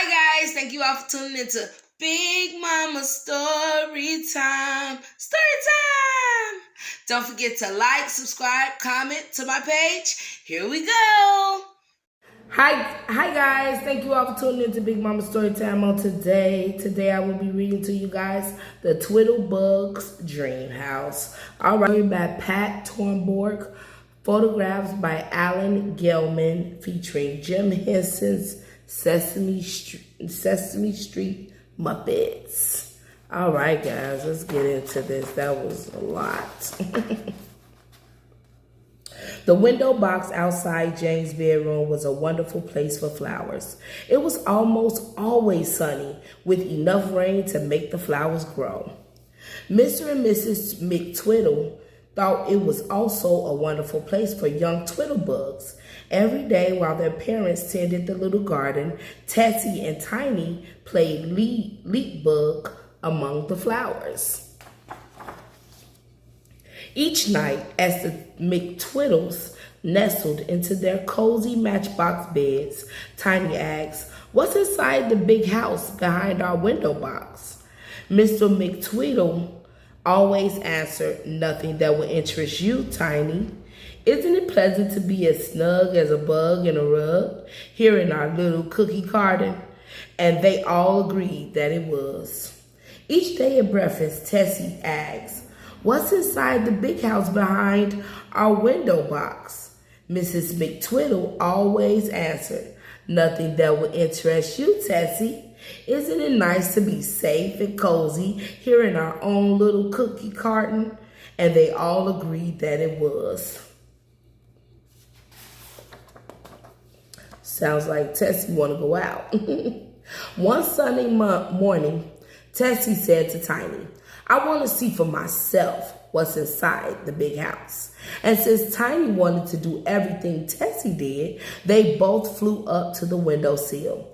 Hi guys, thank you all for tuning into Big Mama Story Time. Story time! Don't forget to like, subscribe, comment to my page. Here we go. Hi guys, thank you all for tuning into Big Mama Story Time on today. Today I will be reading to you guys the Twiddlebugs Dreamhouse. Alright, by Pat Tornborg. Photographs by Alan Gelman featuring Jim Henson's Sesame Street Muppets. All right, guys, let's get into this. That was a lot. The window box outside Jane's bedroom was a wonderful place for flowers. It was almost always sunny, with enough rain to make the flowers grow. Mr. and Mrs. McTwiddle thought it was also a wonderful place for young Twiddlebugs. Every day while their parents tended the little garden, Tessie and Tiny played leap bug among the flowers. Each night, as the McTwiddles nestled into their cozy matchbox beds, Tiny asked, "What's inside the big house behind our window box?" Mr. McTwiddle always answered, "Nothing that will interest you, Tiny. Isn't it pleasant to be as snug as a bug in a rug here in our little cookie garden?" And they all agreed that it was. Each day at breakfast, Tessie asked, "What's inside the big house behind our window box?" Mrs. McTwiddle always answered, "Nothing that will interest you, Tessie. Isn't it nice to be safe and cozy here in our own little cookie garden?" And they all agreed that it was. Sounds like Tessie want to go out. One Sunday morning, Tessie said to Tiny, "I want to see for myself what's inside the big house." And since Tiny wanted to do everything Tessie did, they both flew up to the windowsill.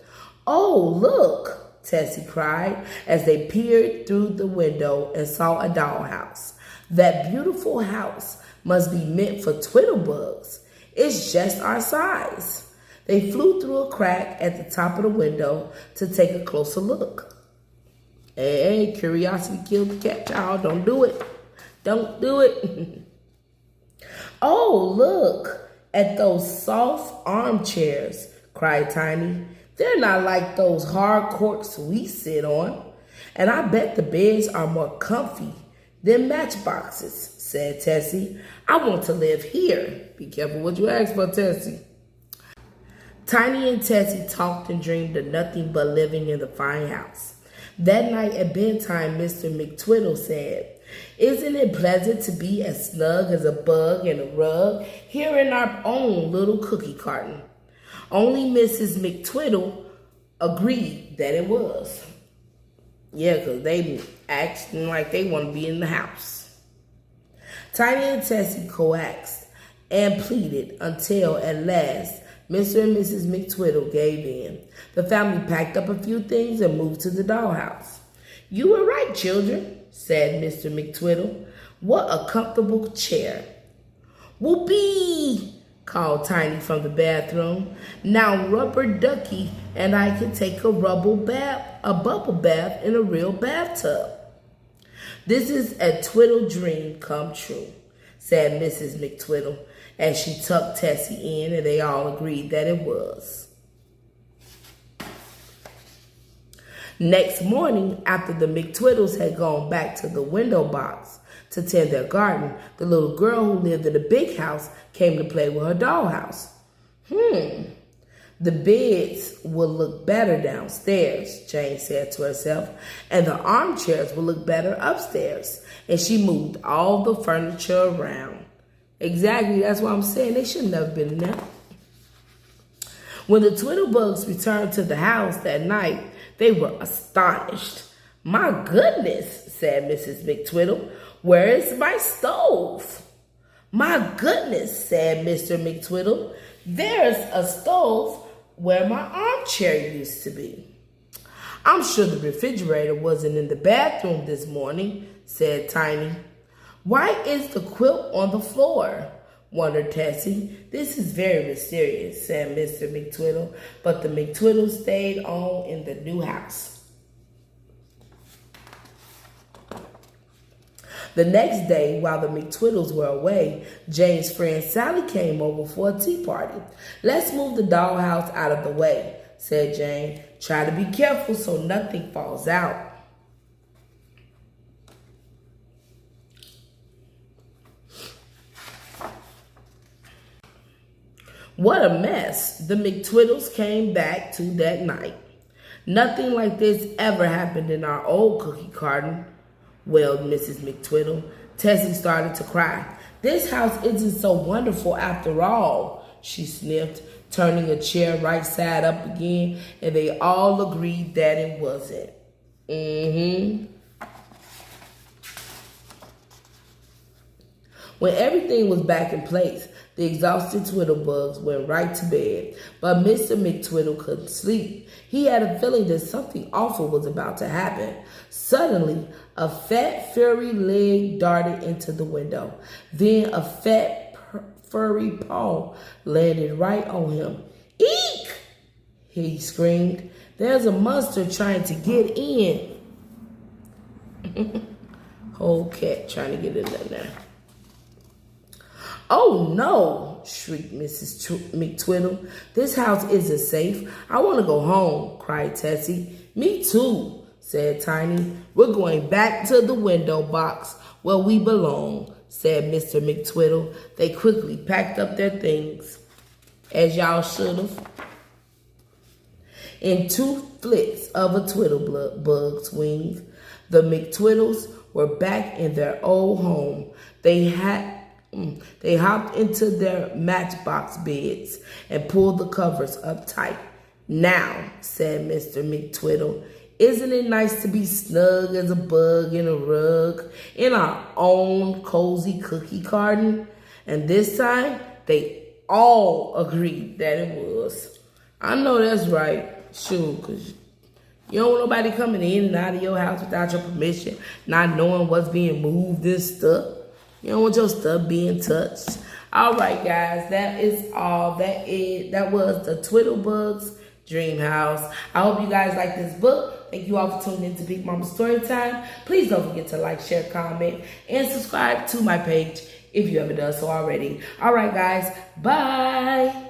"Oh, look," Tessie cried as they peered through the window and saw a dollhouse. "That beautiful house must be meant for Twiddlebugs. It's just our size." They flew through a crack at the top of the window to take a closer look. Hey, curiosity killed the cat, child. Don't do it. Don't do it. "Oh, look at those soft armchairs," cried Tiny. "They're not like those hard corks we sit on. And I bet the beds are more comfy than matchboxes," said Tessie. "I want to live here." Be careful what you ask for, Tessie. Tiny and Tessie talked and dreamed of nothing but living in the fine house. That night at bedtime, Mr. McTwiddle said, "Isn't it pleasant to be as snug as a bug in a rug here in our own little cookie garden?" Only Mrs. McTwiddle agreed that it was. Yeah, because they acting like they want to be in the house. Tiny and Tessie coaxed and pleaded until at last Mr. and Mrs. McTwiddle gave in. The family packed up a few things and moved to the dollhouse. "You were right, children," said Mr. McTwiddle. "What a comfortable chair." "Whoopee!" called Tiny from the bathroom. "Now Rubber Ducky and I can take a bubble bath in a real bathtub." "This is a Twiddle dream come true," said Mrs. McTwiddle as she tucked Tessie in, and they all agreed that it was. Next morning, after the McTwiddles had gone back to the window box to tend their garden, the little girl who lived in the big house came to play with her dollhouse. "The beds will look better downstairs," Jane said to herself, "and the armchairs will look better upstairs." And she moved all the furniture around. Exactly, that's what I'm saying. They should never been in there. When the Twiddlebugs returned to the house that night, they were astonished. "My goodness," said Mrs. McTwiddle, "where is my stove?" "My goodness," said Mr. McTwiddle, "there's a stove where my armchair used to be." "I'm sure the refrigerator wasn't in the bathroom this morning," said Tiny. "Why is the quilt on the floor? wondered Tessie. This is very mysterious, said Mr. McTwiddle, but the McTwiddles stayed on in the new house. The next day, while the McTwiddles were away, Jane's friend Sally came over for a tea party. Let's move the dollhouse out of the way, said Jane. Try to be careful so nothing falls out. What a mess the McTwiddles came back to that night. Nothing like this ever happened in our old cookie garden, wailed Mrs. McTwiddle. Tessie started to cry. This house isn't so wonderful after all, she sniffed, turning a chair right side up again, and they all agreed that it wasn't. When everything was back in place, the exhausted Twiddlebugs went right to bed, but Mr. McTwiddle couldn't sleep. He had a feeling that something awful was about to happen. Suddenly, a fat, furry leg darted into the window. Then a fat, furry paw landed right on him. Eek! He screamed. There's a monster trying to get in. Whole cat trying to get in there now. Oh no, shrieked Mrs. McTwiddle. This house isn't safe. I want to go home, cried Tessie. Me too, said Tiny. We're going back to the window box where we belong, said Mr. McTwiddle. They quickly packed up their things, as y'all should have. In 2 flicks of a Twiddlebug's wings, the McTwiddles were back in their old home. They hopped into their matchbox beds and pulled the covers up tight. Now, said Mr. McTwiddle, isn't it nice to be snug as a bug in a rug in our own cozy cookie garden? And this time, they all agreed that it was. I know that's right. Sure, because you don't want nobody coming in and out of your house without your permission, not knowing what's being moved and stuff. You don't want your stuff being touched. All right, guys, that is all. That was the Twiddlebugs Dreamhouse. I hope you guys like this book. Thank you all for tuning in to Big Mama Storytime. Please don't forget to like, share, comment, and subscribe to my page if you haven't done so already. All right, guys, bye.